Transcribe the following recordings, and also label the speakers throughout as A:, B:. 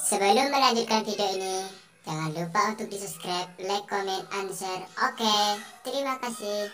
A: Sebelum melanjutkan video ini, jangan lupa untuk di subscribe, like, comment, and share. Oke, terima kasih.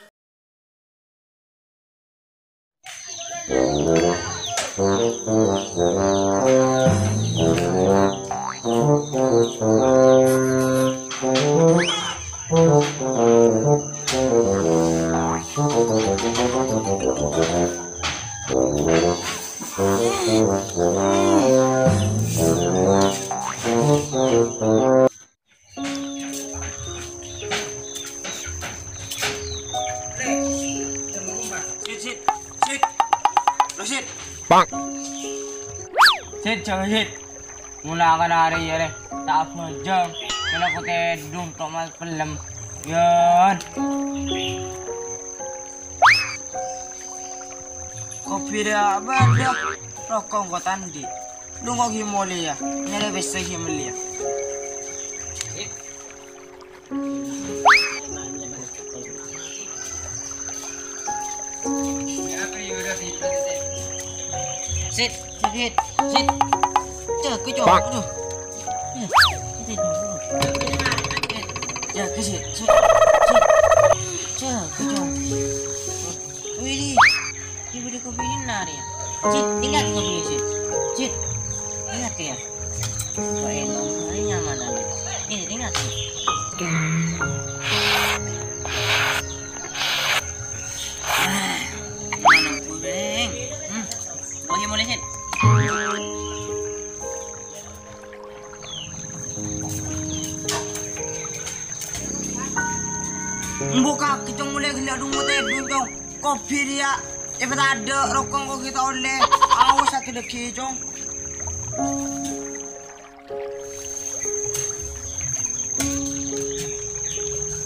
B: Bang.
C: Sit, coba sit. Mula ka na rin yun eh. Taas mo dyan. Kala ko tayo doon tomas pelam. Yan. Kopi dia apa dia? Rokok ko tandi. Lungo himoli ya. Nere besta himoli ya. Sit, sit, sit. Chờ cái chỗ
B: Bang.
C: được. Chờ cái gì? Chờ cái chỗ. Ui đi. Đi beli kopi ini nari ya. Sit, ingat kopi ini sit. Sit. Ingat ya. Baik, ini nyaman nanti. Ini ingat. Mana pudeng? Boleh boleh sit. Buka kita mulai gila dulu teh dong. Kopi dia. Cepet ada rokok kok kita oleh. Awas satu lagi jong.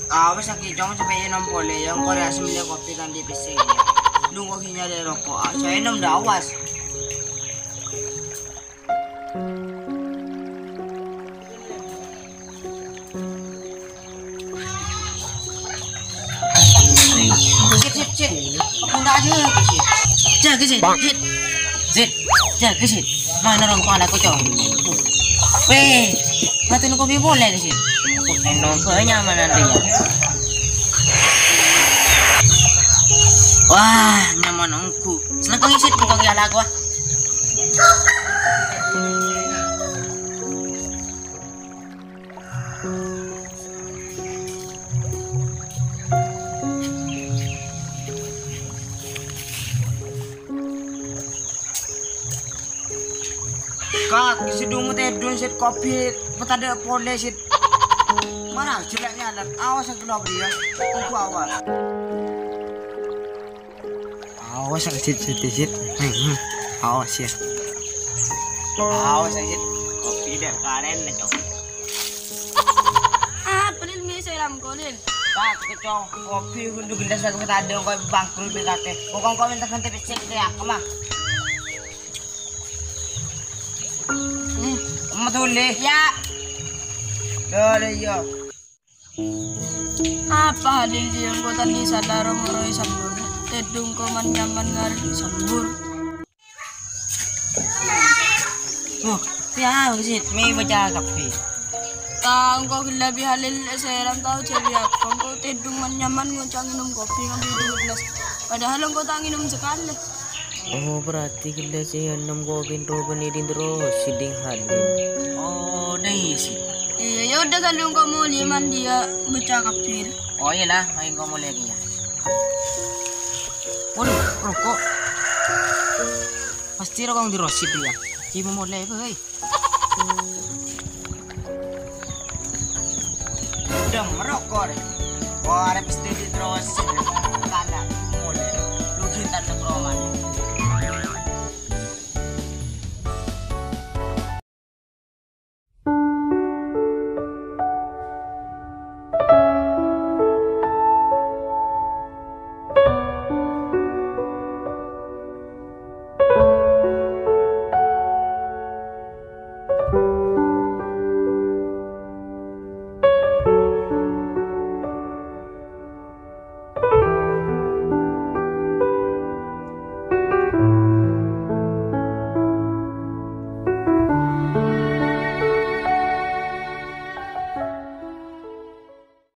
C: Awas lagi jong sampai enam boleh yang Korea sembilan kopi kan di PC. Lu kok hinya ada rokok. Saya enam dah awas. Sit. Aku enggak aja sih. Jaga sih. Sit. Jaga sih. Mana orang kepala aku cong. Weh, mati nu kopi boleh ke sih. Enak nyaman nanti ya. Wah, nyaman aku. Senang kau ngisi kau ngiala aku. Kak, isi dungu teh dun sit kopi, ada boleh sit. Mana jeleknya alat? Awas aku lah dia. Aku awas. Awas aku sit. Awas ya. Awas sit. Kopi dia karen nih cok.
D: Penin mi saya lam kolin.
C: Kak, kecok kopi hundu gelas aku ada kau bangkrut berkate. Kau minta ganti pecel dia, kemah. Matulih.
D: Ya,
C: Dole yo.
D: apa hadil dia yang kota ni sadar ngoroi sambur. Tedung ko man nyaman ngari sambur.
C: Oh, ya sih, may baca kape.
D: Tang ko lebih halil saya ram tahu cebiak. Ko tedung man nyaman ngoncang minum kopi ngambil dulu gelas. Padahal ko tak minum sekali.
E: Oh berarti kita sih enam gobin roban ini terus siding hadir.
C: Oh, deh sih.
D: Iya, ya udah kalau ko mau liman dia baca kafir.
C: Oh iyalah, main kamu lagi ya. Waduh, rokok. Pasti rokok di rosid dia. Ibu mau mulai apa, hei? Udah merokok deh. Wah, ada pasti di rosid.